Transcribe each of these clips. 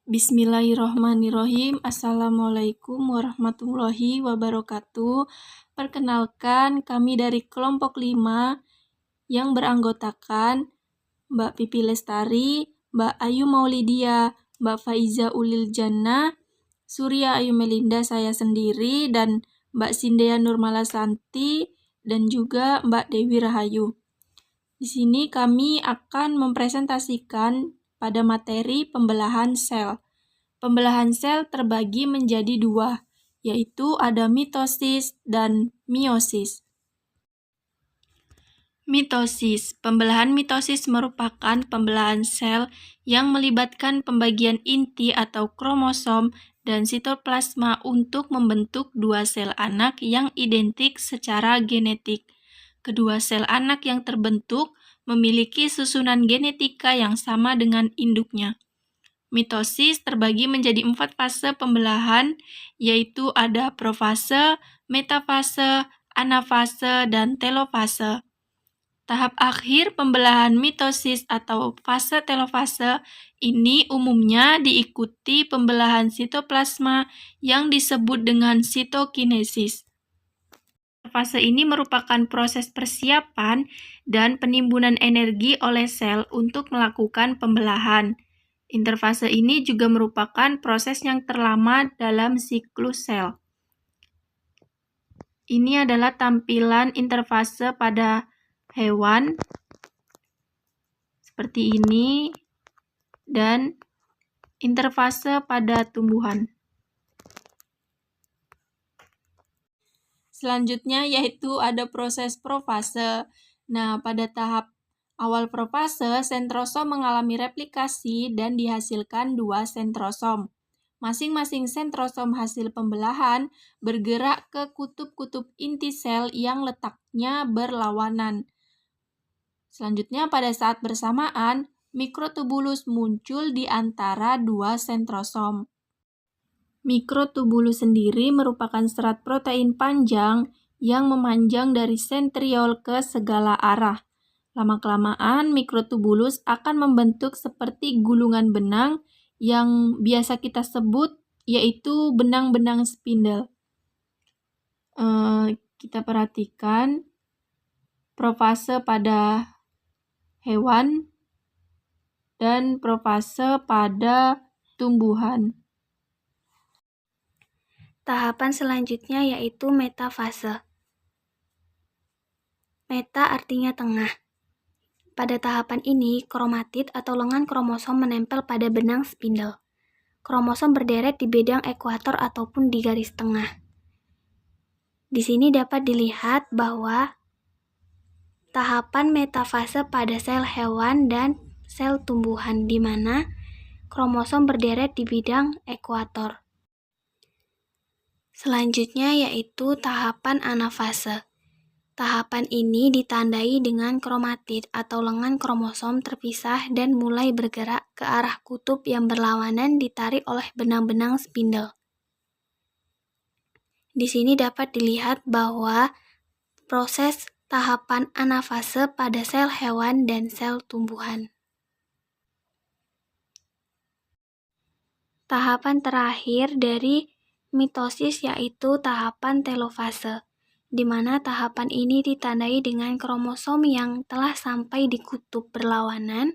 Bismillahirrohmanirrohim. Assalamualaikum warahmatullahi wabarakatuh. Perkenalkan, kami dari kelompok 5 yang beranggotakan Mbak Pipi Lestari, Mbak Ayu Maulidia, Mbak Faiza Ulil Jannah, Surya Ayu Melinda saya sendiri, dan Mbak Sindea Nurmala Santi, dan juga Mbak Dewi Rahayu. Di sini kami akan mempresentasikan pada materi pembelahan sel. Pembelahan sel terbagi menjadi 2, yaitu ada mitosis dan meiosis. Mitosis. Pembelahan mitosis merupakan pembelahan sel yang melibatkan pembagian inti atau kromosom dan sitoplasma untuk membentuk 2 sel anak yang identik secara genetik. Kedua sel anak yang terbentuk memiliki susunan genetika yang sama dengan induknya. Mitosis terbagi menjadi 4 fase pembelahan, yaitu ada profase, metafase, anafase, dan telofase. Tahap akhir pembelahan mitosis atau fase telofase ini umumnya diikuti pembelahan sitoplasma yang disebut dengan sitokinesis. Fase ini merupakan proses persiapan dan penimbunan energi oleh sel untuk melakukan pembelahan. Interfase ini juga merupakan proses yang terlama dalam siklus sel. Ini adalah tampilan interfase pada hewan seperti ini dan interfase pada tumbuhan. Selanjutnya yaitu ada proses profase. Nah, pada tahap awal profase, sentrosom mengalami replikasi dan dihasilkan 2 sentrosom. Masing-masing sentrosom hasil pembelahan bergerak ke kutub-kutub inti sel yang letaknya berlawanan. Selanjutnya, pada saat bersamaan, mikrotubulus muncul di antara 2 sentrosom. Mikrotubulus sendiri merupakan serat protein panjang yang memanjang dari sentriol ke segala arah. Lama-kelamaan, mikrotubulus akan membentuk seperti gulungan benang yang biasa kita sebut yaitu benang-benang spindle. Kita perhatikan profase pada hewan dan profase pada tumbuhan. Tahapan selanjutnya yaitu metafase. Meta artinya tengah. Pada tahapan ini, kromatid atau lengan kromosom menempel pada benang spindle. Kromosom berderet di bidang ekuator ataupun di garis tengah. Di sini dapat dilihat bahwa tahapan metafase pada sel hewan dan sel tumbuhan di mana kromosom berderet di bidang ekuator. Selanjutnya yaitu tahapan anafase. Tahapan ini ditandai dengan kromatid atau lengan kromosom terpisah dan mulai bergerak ke arah kutub yang berlawanan ditarik oleh benang-benang spindle. Di sini dapat dilihat bahwa proses tahapan anafase pada sel hewan dan sel tumbuhan. Tahapan terakhir dari mitosis yaitu tahapan telofase, di mana tahapan ini ditandai dengan kromosom yang telah sampai di kutub berlawanan,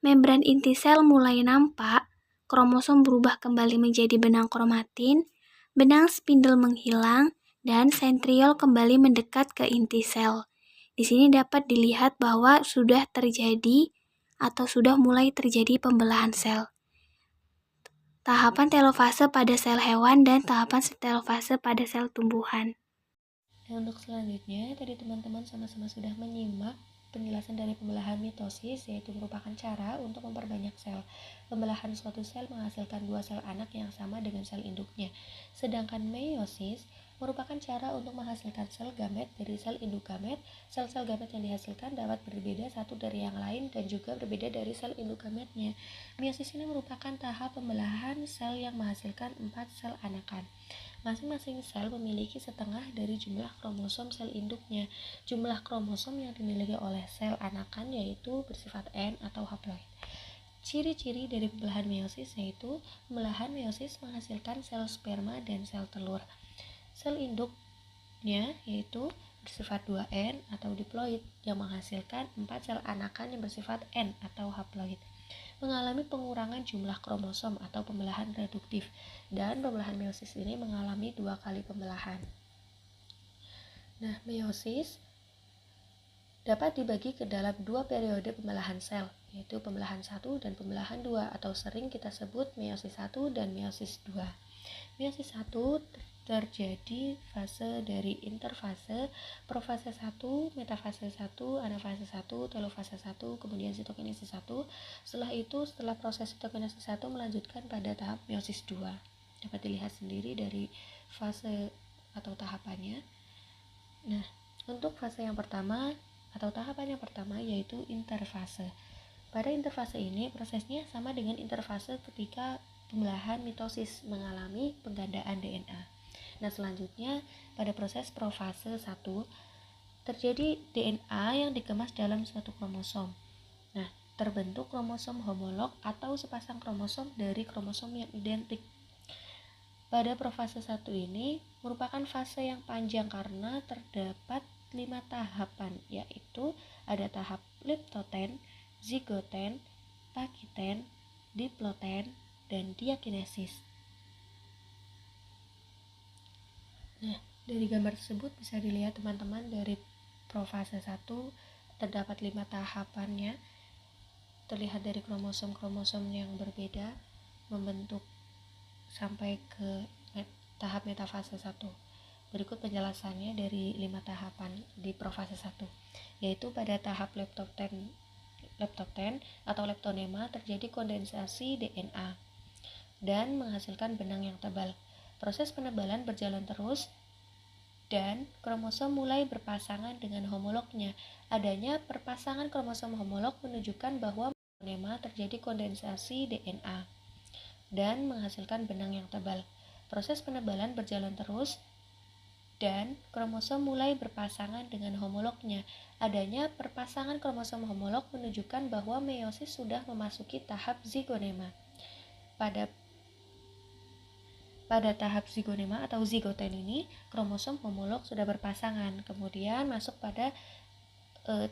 membran inti sel mulai nampak, kromosom berubah kembali menjadi benang kromatin, benang spindle menghilang, dan sentriol kembali mendekat ke inti sel. Di sini dapat dilihat bahwa sudah terjadi atau sudah mulai terjadi pembelahan sel. Tahapan telofase pada sel hewan dan tahapan telofase pada sel tumbuhan. Untuk selanjutnya, tadi teman-teman sama-sama sudah menyimak penjelasan dari pembelahan mitosis, yaitu merupakan cara untuk memperbanyak sel. Pembelahan suatu sel menghasilkan 2 sel anak yang sama dengan sel induknya. Sedangkan meiosis merupakan cara untuk menghasilkan sel gamet dari sel induk gamet. Sel-sel gamet yang dihasilkan dapat berbeda satu dari yang lain dan juga berbeda dari sel induk gametnya. Meiosis ini merupakan tahap pembelahan sel yang menghasilkan 4 sel anakan. Masing-masing sel memiliki setengah dari jumlah kromosom sel induknya. Jumlah kromosom yang dimiliki oleh sel anakan yaitu bersifat N atau haploid. Ciri-ciri dari pembelahan meiosis yaitu pembelahan meiosis menghasilkan sel sperma dan sel telur. Sel induknya yaitu bersifat 2N atau diploid yang menghasilkan 4 sel anakan yang bersifat N atau haploid. Mengalami pengurangan jumlah kromosom atau pembelahan reduktif, dan pembelahan meiosis ini mengalami 2 kali pembelahan. Nah, meiosis dapat dibagi ke dalam 2 periode pembelahan sel, yaitu pembelahan 1 dan pembelahan 2 atau sering kita sebut meiosis 1 dan meiosis 2. Meiosis 1 terjadi fase dari interfase, profase 1, metafase 1, anafase 1, telofase 1, kemudian sitokinesis 1. Setelah proses sitokinesis 1 melanjutkan pada tahap meiosis 2. Dapat dilihat sendiri dari fase atau tahapannya. Nah, untuk fase yang pertama atau tahapan yang pertama yaitu interfase. Pada interfase ini prosesnya sama dengan interfase ketika pembelahan mitosis mengalami penggandaan DNA. Nah, selanjutnya pada proses profase 1 terjadi DNA yang dikemas dalam suatu kromosom. Nah, terbentuk kromosom homolog atau sepasang kromosom dari kromosom yang identik. Pada profase 1 ini merupakan fase yang panjang karena terdapat 5 tahapan, yaitu ada tahap liptoten, zigoten, pakiten, diploten, dan diakinesis. Nah, dari gambar tersebut bisa dilihat teman-teman dari profase 1 terdapat 5 tahapannya. Terlihat dari kromosom-kromosom yang berbeda membentuk sampai ke tahap metafase 1. Berikut penjelasannya dari 5 tahapan di profase 1, yaitu pada tahap leptoten atau leptonema terjadi kondensasi DNA dan menghasilkan benang yang tebal. Proses penebalan berjalan terus dan kromosom mulai berpasangan dengan homolognya. Adanya perpasangan kromosom homolog menunjukkan bahwa leptonema terjadi kondensasi DNA dan menghasilkan benang yang tebal. Proses penebalan berjalan terus dan kromosom mulai berpasangan dengan homolognya. Adanya perpasangan kromosom homolog menunjukkan bahwa meiosis sudah memasuki tahap zigonema. Pada tahap zigonema atau zigoten ini, kromosom homolog sudah berpasangan, kemudian masuk pada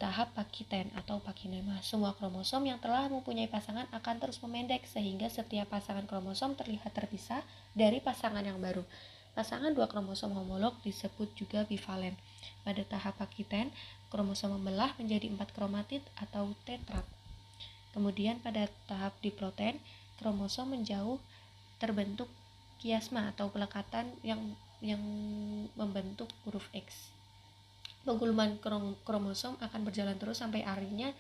tahap pakiten atau pakinema. Semua kromosom yang telah mempunyai pasangan akan terus memendek sehingga setiap pasangan kromosom terlihat terpisah dari pasangan yang baru. Pasangan 2 kromosom homolog disebut juga bivalen. Pada tahap pakiten, kromosom membelah menjadi 4 kromatid atau tetrat. Kemudian pada tahap diploten, kromosom menjauh terbentuk kiasma atau pelekatan yang membentuk huruf X. Penguluman kromosom akan berjalan terus sampai akhirnya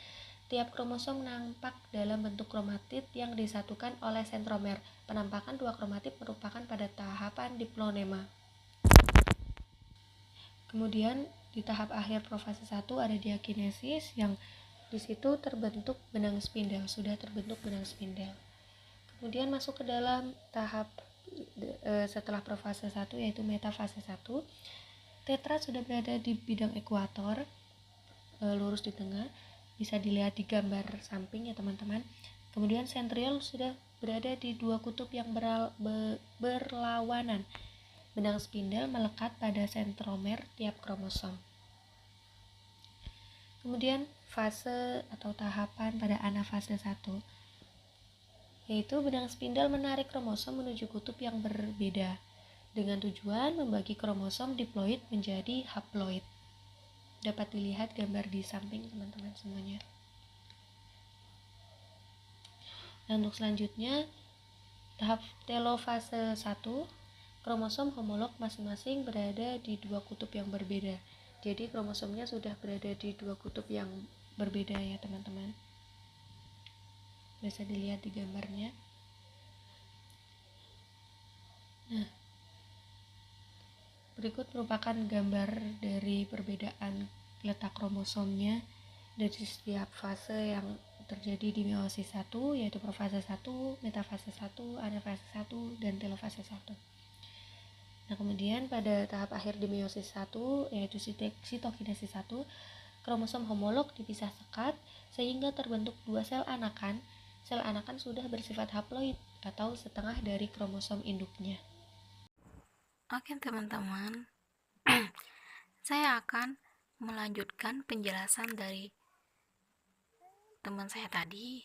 tiap kromosom nampak dalam bentuk kromatid yang disatukan oleh sentromer. Penampakan 2 kromatid merupakan pada tahapan diplonema. Kemudian di tahap akhir profase 1 ada diakinesis yang di situ terbentuk benang spindel, sudah terbentuk benang spindel. Kemudian masuk ke dalam tahap setelah profase 1 yaitu metafase 1. Tetrat sudah berada di bidang ekuator, lurus di tengah, bisa dilihat di gambar samping ya teman-teman. Kemudian sentriol sudah berada di 2 kutub yang berlawanan. Benang spindel melekat pada sentromer tiap kromosom. Kemudian fase atau tahapan pada anafase 1, yaitu benang spindel menarik kromosom menuju kutub yang berbeda dengan tujuan membagi kromosom diploid menjadi haploid. Dapat dilihat gambar di samping teman-teman semuanya. Nah, untuk selanjutnya tahap telofase 1, kromosom homolog masing-masing berada di 2 kutub yang berbeda. Jadi kromosomnya sudah berada di 2 kutub yang berbeda ya teman-teman. Bisa dilihat di gambarnya. Nah, berikut merupakan gambar dari perbedaan letak kromosomnya dari setiap fase yang terjadi di meiosis 1, yaitu profase 1, metafase 1, anafase 1, dan telofase 1. Nah, kemudian pada tahap akhir di meiosis 1, yaitu sitokinesis 1, kromosom homolog dipisah sekat sehingga terbentuk 2 sel anakan sel anakan sudah bersifat haploid atau setengah dari kromosom induknya. Oke teman-teman, saya akan melanjutkan penjelasan dari teman saya tadi,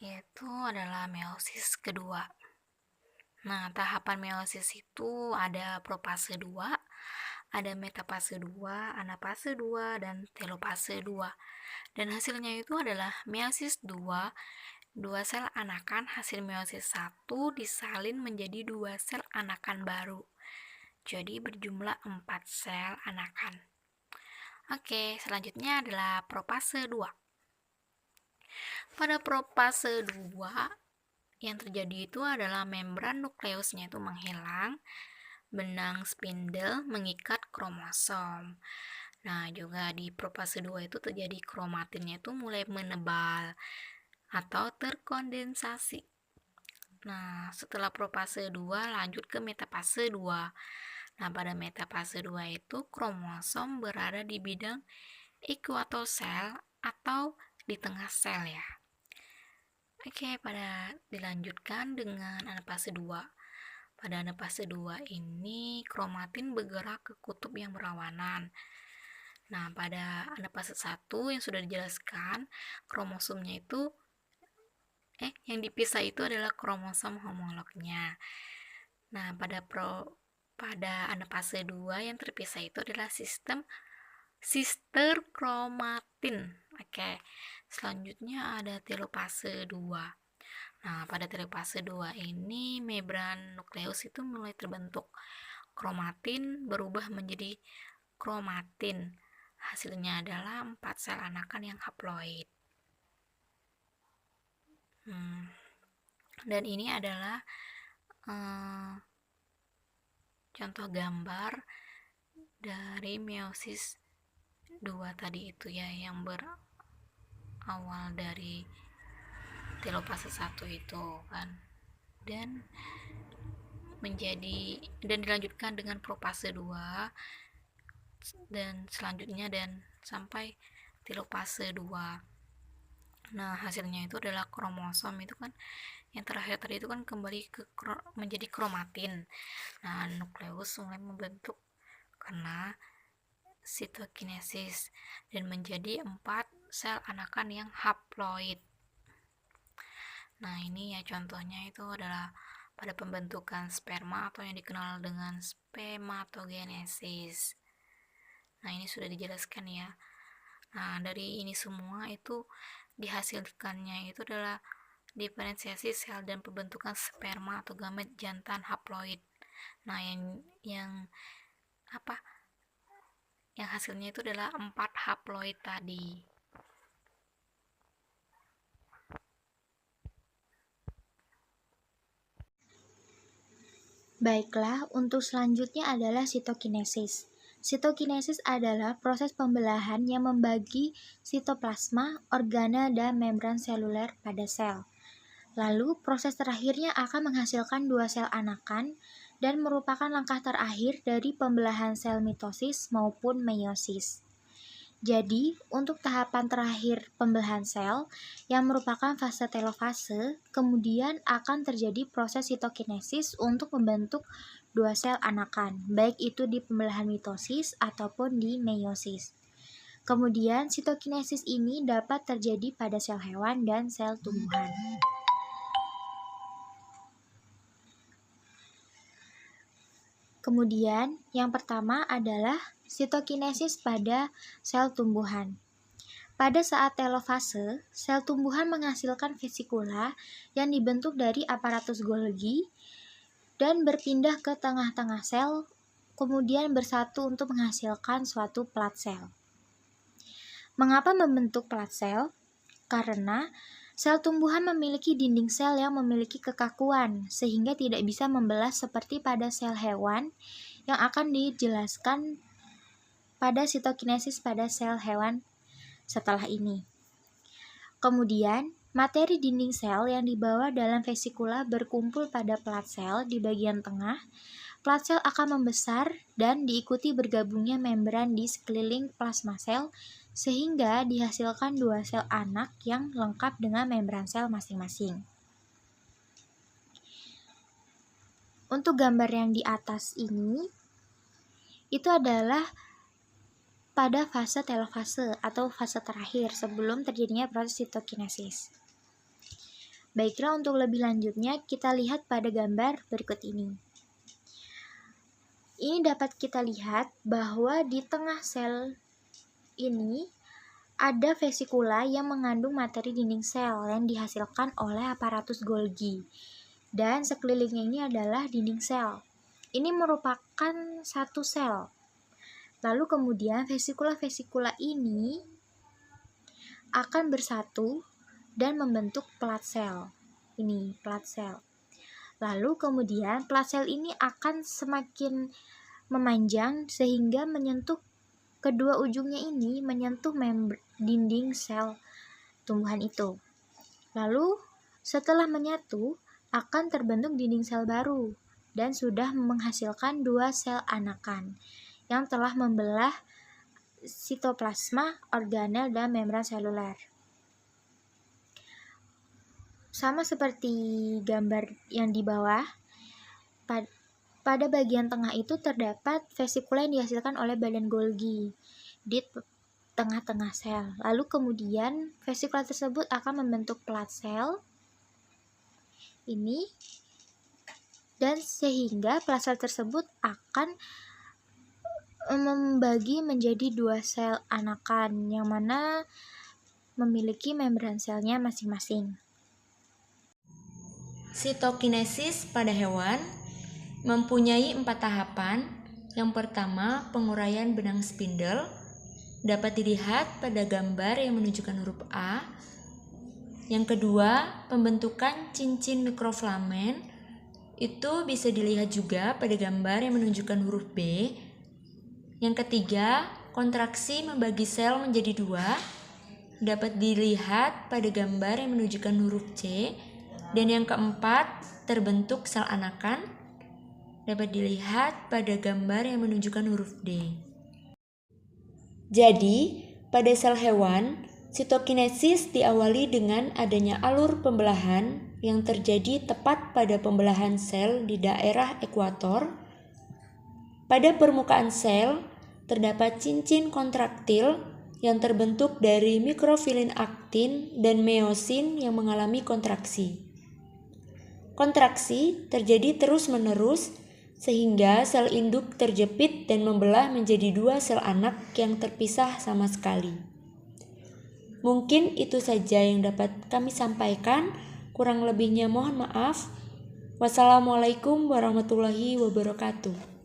yaitu adalah meiosis kedua. Nah, tahapan meiosis itu ada profase 2, ada metafase 2, anafase 2, dan telofase 2. Dan hasilnya itu adalah meiosis 2, 2 sel anakan hasil meiosis 1 disalin menjadi 2 sel anakan baru. Jadi berjumlah 4 sel anakan. Oke, selanjutnya adalah profase 2. Pada profase 2 yang terjadi itu adalah membran nukleusnya itu menghilang, benang spindle mengikat kromosom. Nah, juga di profase 2 itu terjadi kromatinnya itu mulai menebal atau terkondensasi. Nah, setelah profase 2 lanjut ke metafase 2. Nah, pada metafase 2 itu kromosom berada di bidang ekuator sel atau di tengah sel ya. Oke, dilanjutkan dengan anafase 2. Pada anafase 2 ini kromatin bergerak ke kutub yang berlawanan. Nah, pada anafase 1 yang sudah dijelaskan, kromosomnya itu yang dipisah itu adalah kromosom homolognya. Nah, pada anafase 2 yang terpisah itu adalah sistem sister kromatin. Oke. Selanjutnya ada telofase 2. Nah, pada telofase 2 ini membran nukleus itu mulai terbentuk. Kromatin berubah menjadi kromatin. Hasilnya adalah 4 sel anakan yang haploid. Dan ini adalah contoh gambar dari meiosis 2 tadi itu ya, yang berawal dari telofase 1 itu kan, dan dilanjutkan dengan profase 2 dan selanjutnya dan sampai telofase 2. Nah, hasilnya itu adalah kromosom itu kan yang terakhir tadi itu kan kembali menjadi kromatin. Nah, nukleus mulai membentuk karena sitokinesis dan menjadi 4 sel anakan yang haploid. Nah, ini ya contohnya itu adalah pada pembentukan sperma atau yang dikenal dengan spermatogenesis. Nah, ini sudah dijelaskan ya. Nah, dari ini semua itu dihasilkannya itu adalah diferensiasi sel dan pembentukan sperma atau gamet jantan haploid. Nah, yang hasilnya itu adalah 4 haploid tadi. Baiklah, untuk selanjutnya adalah sitokinesis. Sitokinesis adalah proses pembelahan yang membagi sitoplasma, organa, dan membran seluler pada sel. Lalu, proses terakhirnya akan menghasilkan 2 sel anakan dan merupakan langkah terakhir dari pembelahan sel mitosis maupun meiosis. Jadi, untuk tahapan terakhir pembelahan sel yang merupakan fase telofase, kemudian akan terjadi proses sitokinesis untuk membentuk 2 sel anakan, baik itu di pembelahan mitosis ataupun di meiosis. Kemudian, sitokinesis ini dapat terjadi pada sel hewan dan sel tumbuhan. Kemudian, yang pertama adalah sitokinesis pada sel tumbuhan. Pada saat telofase, sel tumbuhan menghasilkan vesikula yang dibentuk dari aparatus Golgi dan berpindah ke tengah-tengah sel, kemudian bersatu untuk menghasilkan suatu plat sel. Mengapa membentuk plat sel? Karena sel tumbuhan memiliki dinding sel yang memiliki kekakuan, sehingga tidak bisa membelah seperti pada sel hewan yang akan dijelaskan pada sitokinesis pada sel hewan setelah ini. Kemudian, materi dinding sel yang dibawa dalam vesikula berkumpul pada plat sel di bagian tengah. Plat sel akan membesar dan diikuti bergabungnya membran di sekeliling plasma sel sehingga dihasilkan 2 sel anak yang lengkap dengan membran sel masing-masing. Untuk gambar yang di atas ini, itu adalah pada fase telofase atau fase terakhir sebelum terjadinya proses sitokinesis. Baiklah, untuk lebih lanjutnya kita lihat pada gambar berikut ini. Ini dapat kita lihat bahwa di tengah sel ini ada vesikula yang mengandung materi dinding sel yang dihasilkan oleh aparatus Golgi. Dan sekelilingnya ini adalah dinding sel. Ini merupakan satu sel. Lalu kemudian vesikula-vesikula ini akan bersatu dan membentuk plat sel. Ini plat sel. Lalu kemudian plat sel ini akan semakin memanjang sehingga menyentuh kedua ujungnya ini menyentuh dinding sel tumbuhan itu. Lalu setelah menyatu akan terbentuk dinding sel baru dan sudah menghasilkan 2 sel anakan yang telah membelah sitoplasma, organel, dan membran seluler. Sama seperti gambar yang di bawah, pada bagian tengah itu terdapat vesikula yang dihasilkan oleh badan Golgi di tengah-tengah sel. Lalu kemudian vesikula tersebut akan membentuk plat sel ini, dan sehingga plat sel tersebut akan membagi menjadi 2 sel anakan yang mana memiliki membran selnya masing-masing. Sitokinesis pada hewan mempunyai 4 tahapan. Yang pertama, penguraian benang spindle dapat dilihat pada gambar yang menunjukkan huruf A. Yang kedua, pembentukan cincin mikroflamen itu bisa dilihat juga pada gambar yang menunjukkan huruf B. Yang ketiga, kontraksi membagi sel menjadi 2 dapat dilihat pada gambar yang menunjukkan huruf C. Dan yang keempat, terbentuk sel anakan dapat dilihat pada gambar yang menunjukkan huruf D. Jadi, pada sel hewan, sitokinesis diawali dengan adanya alur pembelahan yang terjadi tepat pada pembelahan sel di daerah ekuator. Pada permukaan sel terdapat cincin kontraktil yang terbentuk dari mikrofilin aktin dan meosin yang mengalami kontraksi. Kontraksi terjadi terus-menerus sehingga sel induk terjepit dan membelah menjadi 2 sel anak yang terpisah sama sekali. Mungkin itu saja yang dapat kami sampaikan, kurang lebihnya mohon maaf. Wassalamualaikum warahmatullahi wabarakatuh.